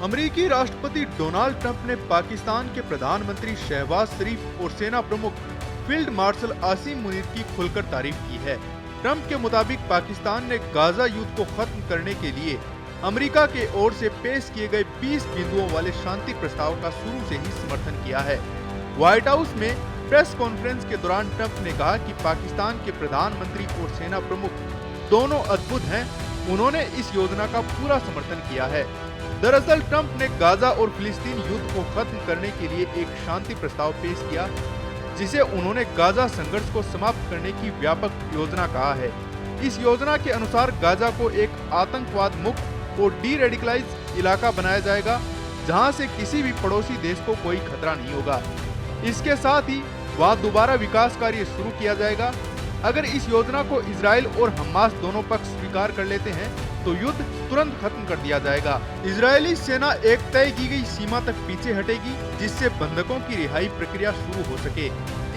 अमेरिकी राष्ट्रपति Donald Trump ने पाकिस्तान के प्रधानमंत्री शहबाज शरीफ और सेना प्रमुख फील्ड मार्शल आसिम मुनीर की खुलकर तारीफ की है। ट्रंप के मुताबिक पाकिस्तान ने गाजा युद्ध को खत्म करने के लिए अमेरिका के ओर से पेश किए गए 20 बिंदुओं वाले शांति प्रस्ताव का शुरू से ही समर्थन किया है। व्हाइट हाउस में प्रेस कॉन्फ्रेंस के दौरान ट्रंप ने कहा कि पाकिस्तान के प्रधानमंत्री और सेना प्रमुख दोनों अद्भुत हैं। उन्होंने इस योजना का पूरा समर्थन किया है। दरअसल ट्रंप ने गाजा और फिलिस्तीन युद्ध को खत्म करने के लिए एक शांति प्रस्ताव पेश किया, जिसे उन्होंने गाजा संघर्ष को समाप्त करने की व्यापक योजना कहा है। इस योजना के अनुसार गाजा को एक आतंकवाद मुक्त और डी रेडिकलाइज इलाका बनाया जाएगा, जहां से किसी भी पड़ोसी देश को कोई खतरा नहीं होगा। इसके साथ ही वहां दोबारा विकास कार्य शुरू किया जाएगा। अगर इस योजना को इजराइल और हमास दोनों पक्ष स्वीकार कर लेते हैं तो युद्ध तुरंत खत्म कर दिया जाएगा। इजरायली सेना एक तय की गई सीमा तक पीछे हटेगी, जिससे बंधकों की रिहाई प्रक्रिया शुरू हो सके।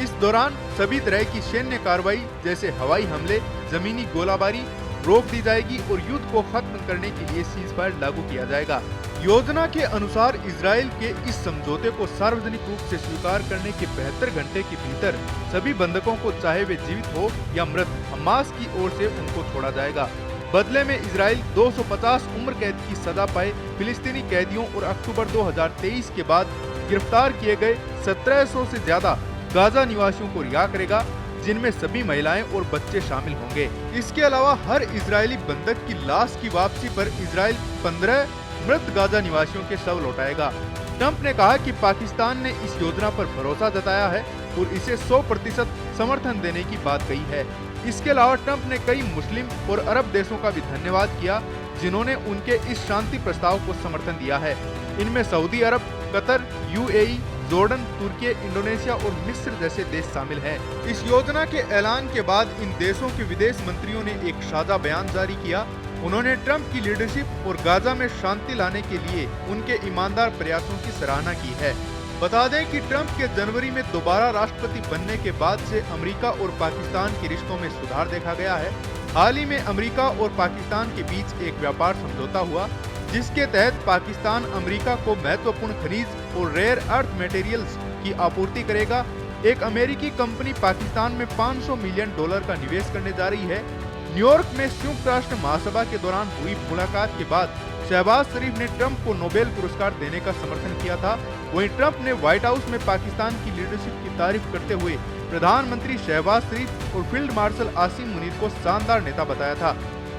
इस दौरान सभी तरह की सैन्य कार्रवाई जैसे हवाई हमले, जमीनी गोलाबारी रोक दी जाएगी और युद्ध को खत्म करने के लिए सीजफायर लागू किया जाएगा। योजना के अनुसार इजराइल के इस समझौते को सार्वजनिक रूप से स्वीकार करने के 72 घंटे के भीतर सभी बंधकों को, चाहे वे जीवित हो या मृत, हमास की ओर से उनको छोड़ा जाएगा। बदले में इजराइल 250 उम्र कैद की सजा पाए फिलिस्तीनी कैदियों और अक्टूबर 2023 के बाद गिरफ्तार किए गए 1700 से ज्यादा गाजा निवासियों को रिहा करेगा, जिनमें सभी महिलाएं और बच्चे शामिल होंगे। इसके अलावा हर इजरायली बंधक की लाश की वापसी पर इजराइल 15 मृत गाजा निवासियों के शव लौटाएगा। ट्रंप ने कहा कि पाकिस्तान ने इस योजना पर भरोसा जताया है और इसे 100% समर्थन देने की बात कही है। इसके अलावा ट्रंप ने कई मुस्लिम और अरब देशों का भी धन्यवाद किया, जिन्होंने उनके इस शांति प्रस्ताव को समर्थन दिया है। इनमें सऊदी अरब, कतर, यूएई, जॉर्डन, तुर्की, इंडोनेशिया और मिस्र जैसे देश शामिल हैं। इस योजना के ऐलान के बाद इन देशों के विदेश मंत्रियों ने एक साझा बयान जारी किया। उन्होंने ट्रंप की लीडरशिप और गाजा में शांति लाने के लिए उनके ईमानदार प्रयासों की सराहना की है। बता दें कि ट्रंप के जनवरी में दोबारा राष्ट्रपति बनने के बाद से अमेरिका और पाकिस्तान के रिश्तों में सुधार देखा गया है। हाल ही में अमेरिका और पाकिस्तान के बीच एक व्यापार समझौता हुआ, जिसके तहत पाकिस्तान अमेरिका को महत्वपूर्ण खनिज और रेयर अर्थ मटेरियल्स की आपूर्ति करेगा। एक अमेरिकी कंपनी पाकिस्तान में $500 मिलियन का निवेश करने जा रही है। न्यूयॉर्क में संयुक्त राष्ट्र महासभा के दौरान हुई मुलाकात के बाद शहबाज शरीफ ने ट्रंप को नोबेल पुरस्कार देने का समर्थन किया था। वहीं ट्रंप ने व्हाइट हाउस में पाकिस्तान की लीडरशिप की तारीफ करते हुए प्रधानमंत्री शहबाज शरीफ और फील्ड मार्शल आसिम मुनीर को शानदार नेता बताया था।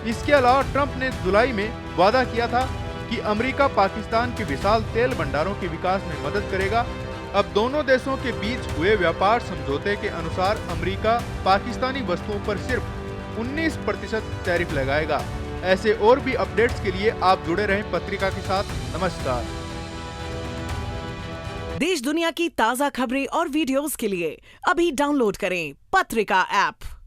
इसके अलावा ट्रंप ने जुलाई में वादा किया था कि अमेरिका पाकिस्तान के विशाल तेल भंडारों के विकास में मदद करेगा। अब दोनों देशों के बीच हुए व्यापार समझौते के अनुसार अमेरिका पाकिस्तानी वस्तुओं पर सिर्फ 19% टैरिफ लगाएगा। ऐसे और भी अपडेट्स के लिए आप जुड़े रहें पत्रिका के साथ। नमस्कार। देश दुनिया की ताजा खबरें और वीडियोस के लिए अभी डाउनलोड करें पत्रिका ऐप।